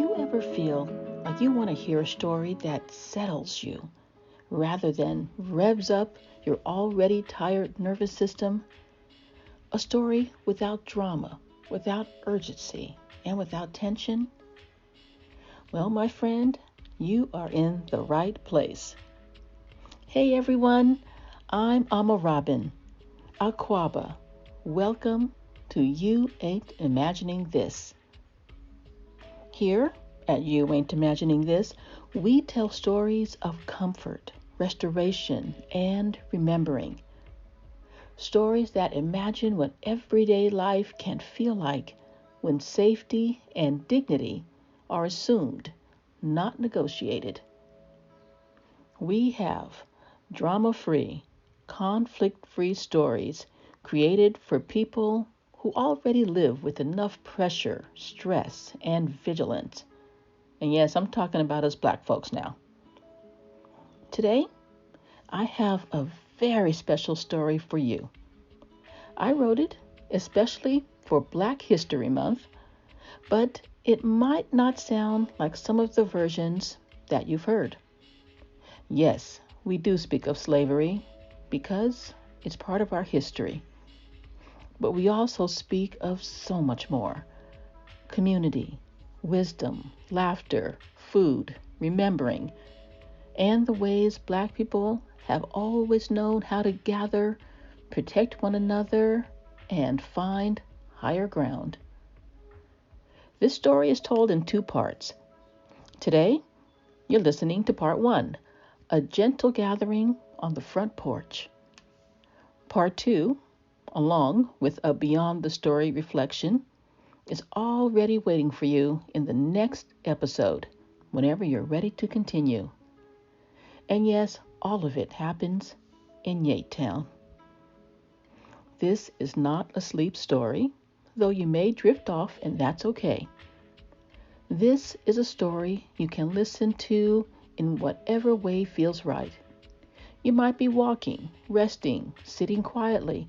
you ever feel like you want to hear a story that settles you rather than revs up your already tired nervous system? A story without drama, without urgency, and without tension? Well, my friend, you are in the right place. Hey everyone, I'm Ama Robin, Aquaba. Welcome to You Ain't Imagining This. Here at You Ain't Imagining This, we tell stories of comfort, restoration, and remembering. Stories that imagine what everyday life can feel like when safety and dignity are assumed, not negotiated. We have drama-free, conflict-free stories created for people who already live with enough pressure, stress, and vigilance. And yes, I'm talking about us Black folks now. Today, I have a very special story for you. I wrote it especially for Black History Month, but it might not sound like some of the versions that you've heard. Yes, we do speak of slavery because it's part of our history. But we also speak of so much more. Community, wisdom, laughter, food, remembering, and the ways Black people have always known how to gather, protect one another, and find higher ground. This story is told in two parts. Today, you're listening to part one, a gentle gathering on the front porch. Part two, along with a Beyond the Story reflection, is already waiting for you in the next episode, whenever you're ready to continue. And yes, all of it happens in YAIT Town. This is not a sleep story, though you may drift off and that's okay. This is a story you can listen to in whatever way feels right. You might be walking, resting, sitting quietly,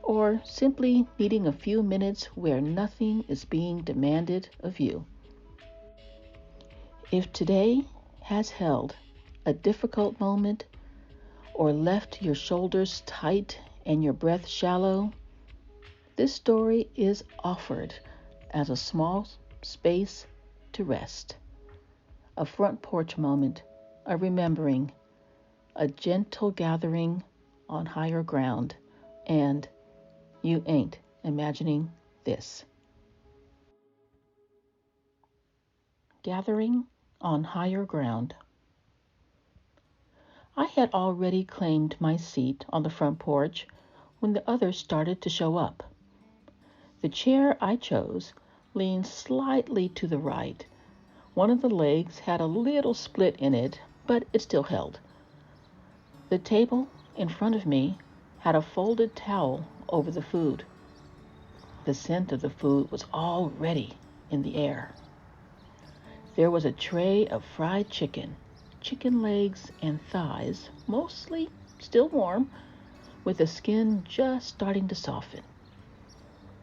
or simply needing a few minutes where nothing is being demanded of you. If today has held a difficult moment or left your shoulders tight and your breath shallow, this story is offered as a small space to rest, a front porch moment, a remembering, a gentle gathering on higher ground, and you ain't imagining this. Gathering on higher ground. I had already claimed my seat on the front porch when the others started to show up. The chair I chose leaned slightly to the right. One of the legs had a little split in it, but it still held. The table in front of me had a folded towel over the food. The scent of the food was already in the air. There was a tray of fried chicken legs and thighs, mostly still warm, with the skin just starting to soften.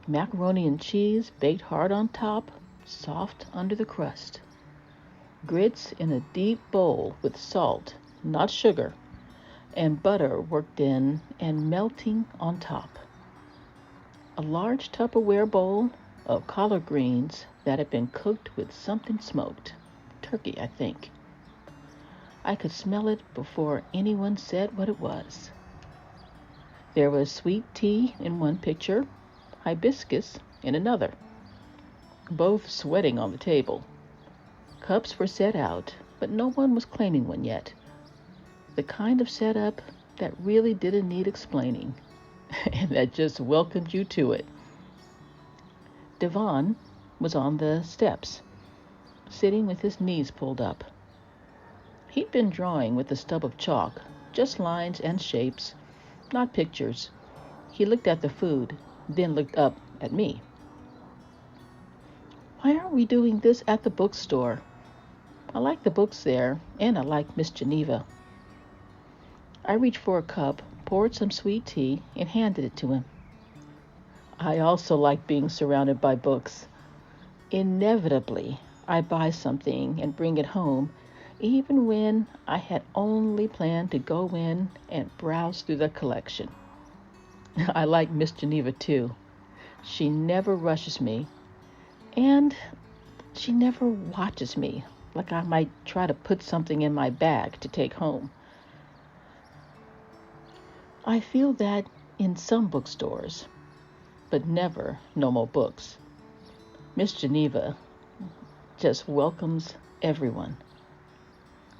Macaroni and cheese baked hard on top, soft under the crust. Grits in a deep bowl with salt, not sugar, and butter worked in and melting on top. A large Tupperware bowl of collard greens that had been cooked with something smoked. Turkey, I think. I could smell it before anyone said what it was. There was sweet tea in one pitcher, hibiscus in another, both sweating on the table. Cups were set out, but no one was claiming one yet. The kind of setup that really didn't need explaining, and that just welcomed you to it. Devon was on the steps, sitting with his knees pulled up. He'd been drawing with a stub of chalk, just lines and shapes, not pictures. He looked at the food, then looked up at me. Why aren't we doing this at the bookstore? I like the books there, and I like Miss Geneva. I reached for a cup, poured some sweet tea, and handed it to him. I also like being surrounded by books. Inevitably, I buy something and bring it home, even when I had only planned to go in and browse through the collection. I like Miss Geneva too. She never rushes me, and she never watches me like I might try to put something in my bag to take home. I feel that in some bookstores, but never no more books. Miss Geneva just welcomes everyone.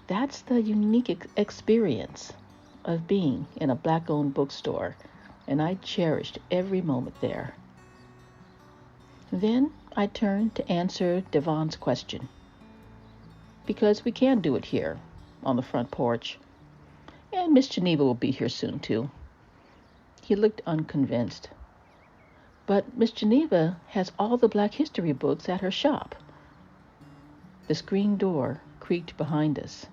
That's the unique experience of being in a black-owned bookstore, and I cherished every moment there. Then I turned to answer Devon's question, because we can do it here on the front porch, and Miss Geneva will be here soon too. He looked unconvinced. But Miss Geneva has all the Black History books at her shop. The screen door creaked behind us.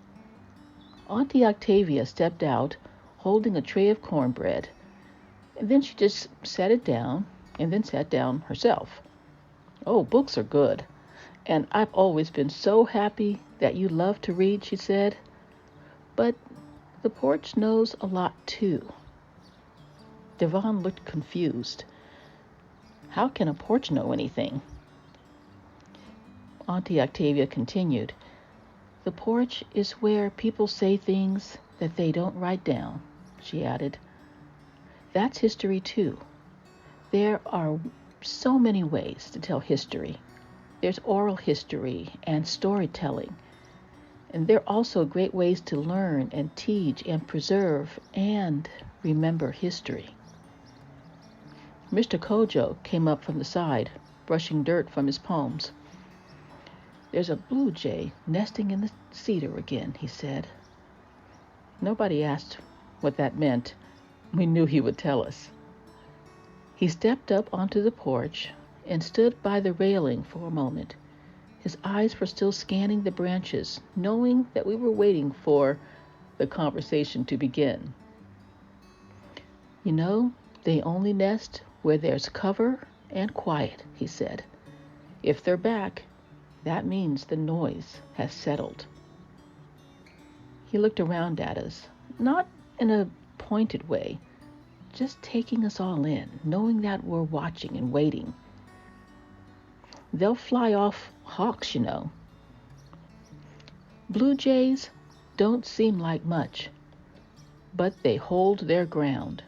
Auntie Octavia stepped out, holding a tray of cornbread, and then she just set it down, and then sat down herself. "Oh, books are good, and I've always been so happy that you love to read," she said. "But the porch knows a lot too." Devon looked confused. How can a porch know anything? Auntie Octavia continued, "The porch is where people say things that they don't write down," she added. "That's history too. There are so many ways to tell history. There's oral history and storytelling. And there are also great ways to learn and teach and preserve and remember history." Mr. Kojo came up from the side, brushing dirt from his palms. "There's a blue jay nesting in the cedar again," he said. Nobody asked what that meant. We knew he would tell us. He stepped up onto the porch and stood by the railing for a moment. His eyes were still scanning the branches, knowing that we were waiting for the conversation to begin. "You know, they only nest where there's cover and quiet," he said. "If they're back, that means the noise has settled." He looked around at us, not in a pointed way, just taking us all in, knowing that we're watching and waiting. "They'll fly off hawks, you know. Blue jays don't seem like much, but they hold their ground.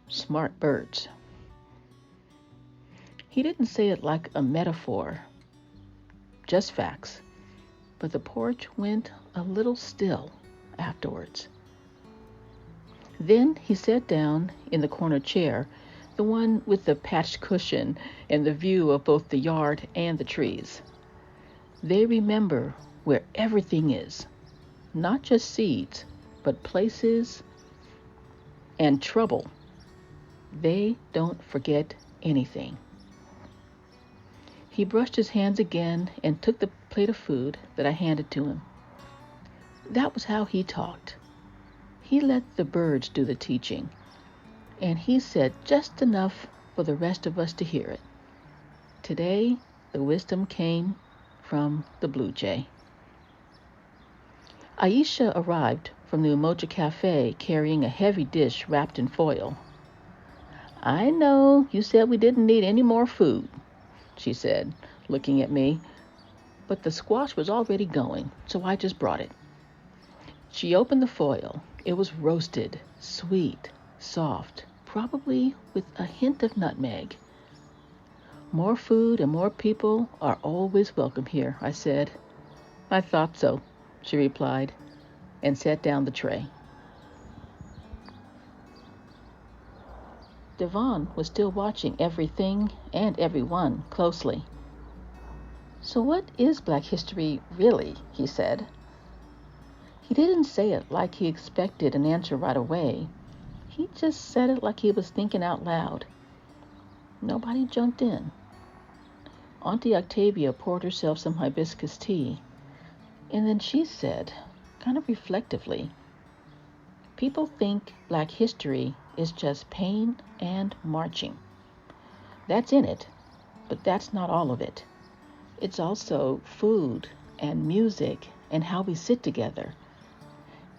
Smart birds." He didn't say it like a metaphor, just facts, but the porch went a little still afterwards. Then he sat down in the corner chair, the one with the patched cushion and the view of both the yard and the trees. They remember where everything is, not just seeds, but places and trouble. They don't forget anything. He brushed his hands again and took the plate of food that I handed to him. That was how he talked. He let the birds do the teaching, and he said just enough for the rest of us to hear it. Today, the wisdom came from the blue jay. Aisha arrived from the Umoja Cafe carrying a heavy dish wrapped in foil. "I know you said we didn't need any more food," she said, looking at me, "but the squash was already going, so I just brought it." She opened the foil. It was roasted, sweet, soft, probably with a hint of nutmeg. "More food and more people are always welcome here," I said. "I thought so," she replied, and set down the tray. Devon was still watching everything and everyone closely. "So what is Black history really?" he said. He didn't say it like he expected an answer right away. He just said it like he was thinking out loud. Nobody jumped in. Auntie Octavia poured herself some hibiscus tea, and then she said, kind of reflectively, "People think Black history is just pain and marching. That's in it, but that's not all of it. It's also food and music and how we sit together.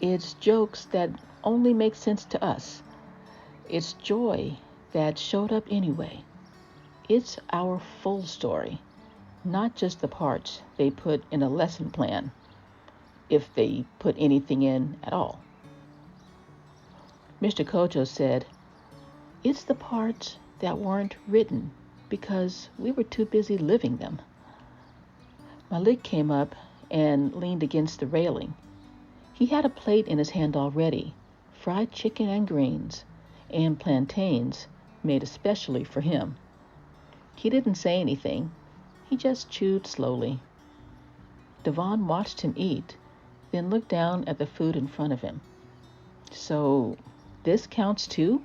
It's jokes that only make sense to us. It's joy that showed up anyway. It's our full story, not just the parts they put in a lesson plan, if they put anything in at all. Mr. Kojo said, "It's the parts that weren't written because we were too busy living them." Malik came up and leaned against the railing. He had a plate in his hand already, fried chicken and greens, and plantains made especially for him. He didn't say anything. He just chewed slowly. Devon watched him eat, then looked down at the food in front of him. "So this counts too?"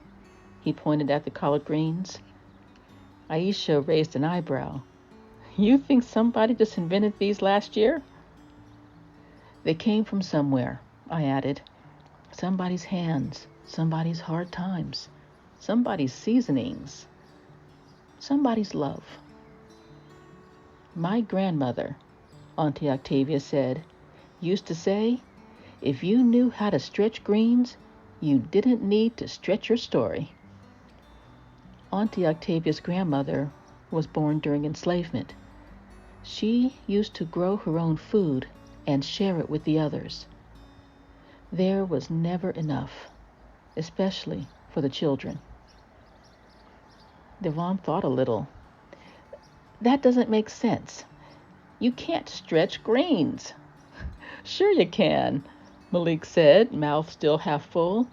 He pointed at the collard greens. Aisha raised an eyebrow. "You think somebody just invented these last year?" "They came from somewhere," I added. "Somebody's hands, somebody's hard times, somebody's seasonings, somebody's love." "My grandmother," Auntie Octavia said, "used to say, if you knew how to stretch greens, you didn't need to stretch your story." Auntie Octavia's grandmother was born during enslavement. She used to grow her own food and share it with the others. There was never enough, especially for the children. Devon thought a little. "That doesn't make sense. You can't stretch greens." "Sure you can," Malik said, mouth still half full.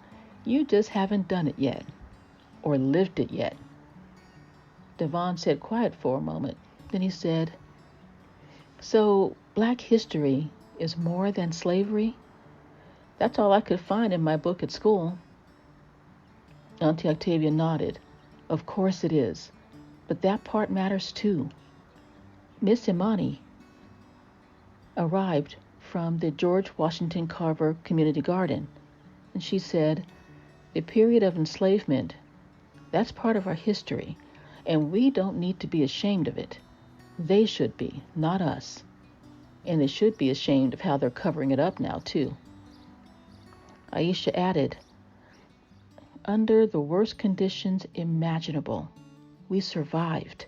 "You just haven't done it yet, or lived it yet." Devon sat quiet for a moment. Then he said, "So Black history is more than slavery?" "That's all I could find in my book at school." Auntie Octavia nodded. "Of course it is, but that part matters too." Miss Imani arrived from the George Washington Carver Community Garden, and she said, "The period of enslavement, that's part of our history, and we don't need to be ashamed of it. They should be, not us. And they should be ashamed of how they're covering it up now, too." Aisha added, "Under the worst conditions imaginable, we survived.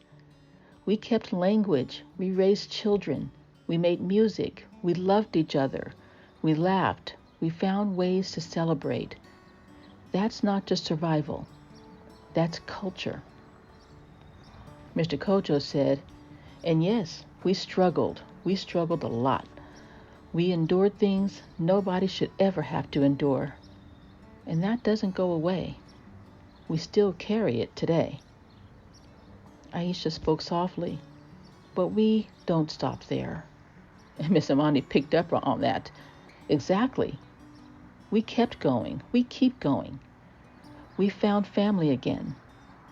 We kept language, we raised children, we made music, we loved each other, we laughed, we found ways to celebrate. That's not just survival, that's culture." Mr. Kojo said, "And yes, we struggled a lot. We endured things nobody should ever have to endure. And that doesn't go away. We still carry it today." Aisha spoke softly, "But we don't stop there." And Miss Amani picked up on that. "Exactly. We kept going. We keep going. We found family again.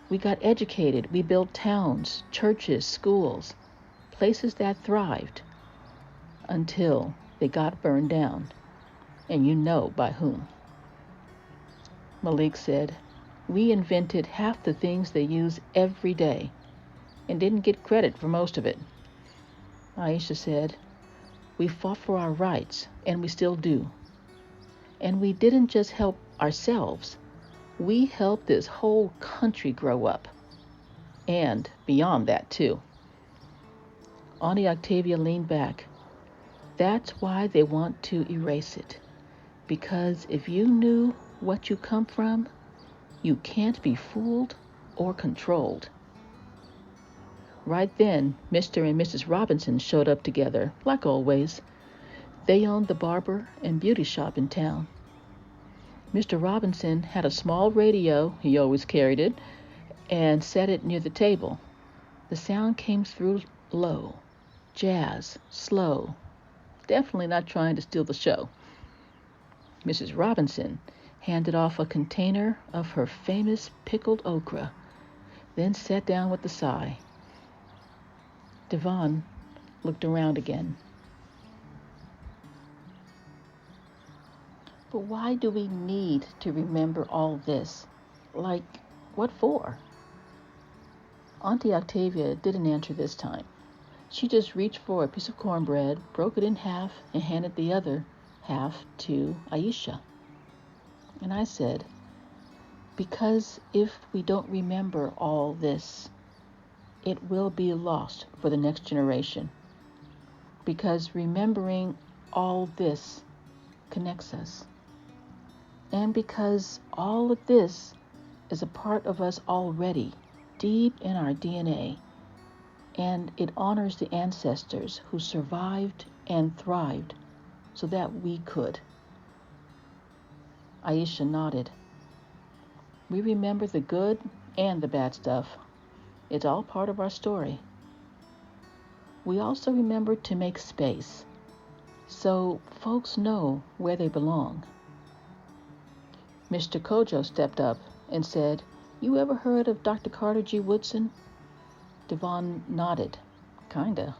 We got educated. We built towns, churches, schools, places that thrived, until they got burned down. And you know by whom." Malik said, "We invented half the things they use every day and didn't get credit for most of it." Aisha said, "We fought for our rights, and we still do. And we didn't just help ourselves. We helped this whole country grow up. And beyond that, too." Auntie Octavia leaned back. "That's why they want to erase it. Because if you knew what you come from, you can't be fooled or controlled." Right then, Mr. and Mrs. Robinson showed up together, like always. They owned the barber and beauty shop in town. Mr. Robinson had a small radio, he always carried it, and set it near the table. The sound came through low, jazz, slow, definitely not trying to steal the show. Mrs. Robinson handed off a container of her famous pickled okra, then sat down with a sigh. Devon looked around again. "But why do we need to remember all this? Like, what for?" Auntie Octavia didn't answer this time. She just reached for a piece of cornbread, broke it in half, and handed the other half to Aisha. And I said, because if we don't remember all this, it will be lost for the next generation. Because remembering all this connects us. And because all of this is a part of us already, deep in our DNA. And it honors the ancestors who survived and thrived so that we could. Aisha nodded. We remember the good and the bad stuff. It's all part of our story. We also remember to make space so folks know where they belong. Mr. Kojo stepped up and said, "You ever heard of Dr. Carter G. Woodson?" Devon nodded. Kinda.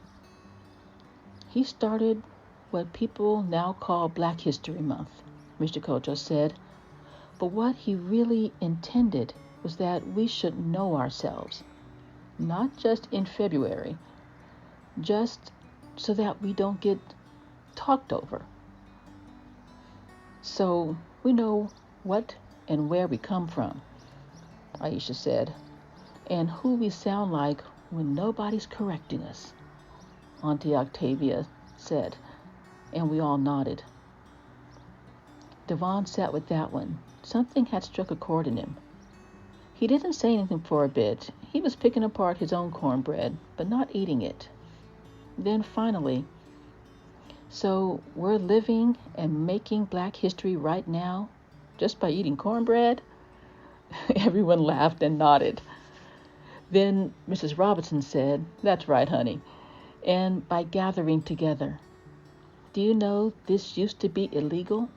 He started what people now call Black History Month, Mr. Kojo said. But what he really intended was that we should know ourselves, not just in February, just so that we don't get talked over. So we know what and where we come from, Aisha said, and who we sound like when nobody's correcting us, Auntie Octavia said, and we all nodded. Devon sat with that one. Something had struck a chord in him. He didn't say anything for a bit. He was picking apart his own cornbread, but not eating it. Then finally, so we're living and making Black history right now just by eating cornbread? Everyone laughed and nodded. Then Mrs. Robinson said, "That's right, honey. And by gathering together. Do you know this used to be illegal?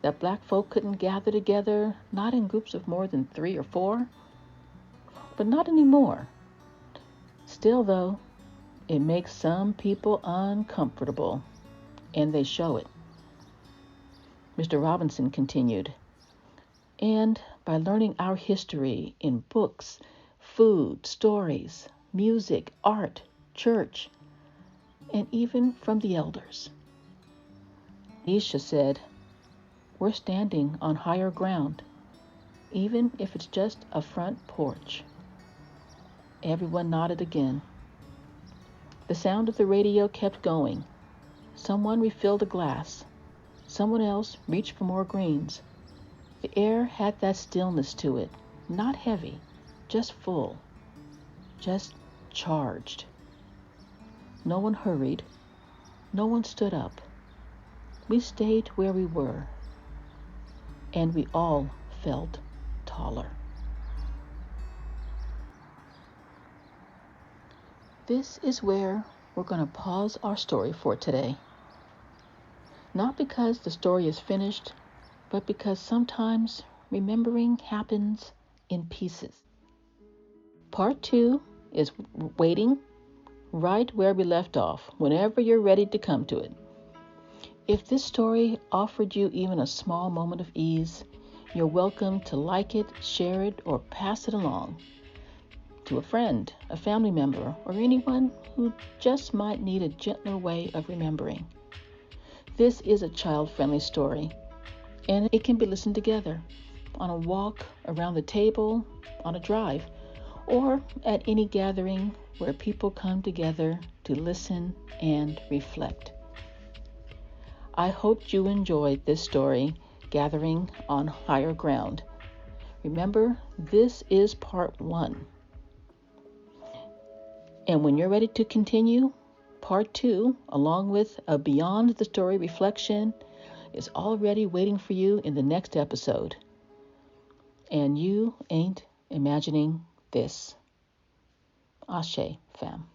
That Black folk couldn't gather together, not in groups of more than 3 or 4? But not anymore. Still, though, it makes some people uncomfortable, and they show it." Mr. Robinson continued, "And by learning our history in books, food, stories, music, art, church, and even from the elders." Aisha said, "We're standing on higher ground, even if it's just a front porch." Everyone nodded again. The sound of the radio kept going. Someone refilled a glass. Someone else reached for more greens. The air had that stillness to it, not heavy, just full, just charged. No one hurried. No one stood up. We stayed where we were, and we all felt taller. This is where we're going to pause our story for today. Not because the story is finished, but because sometimes remembering happens in pieces. Part 2 is waiting right where we left off, whenever you're ready to come to it. If this story offered you even a small moment of ease, you're welcome to like it, share it, or pass it along to a friend, a family member, or anyone who just might need a gentler way of remembering. This is a child-friendly story, and it can be listened together on a walk, around the table, on a drive, or at any gathering where people come together to listen and reflect. I hope you enjoyed this story, Gathering on Higher Ground. Remember, this is part 1. And when you're ready to continue, part 2, along with a Beyond the Story reflection, is already waiting for you in the next episode. And you ain't imagining this. Ashe, fam.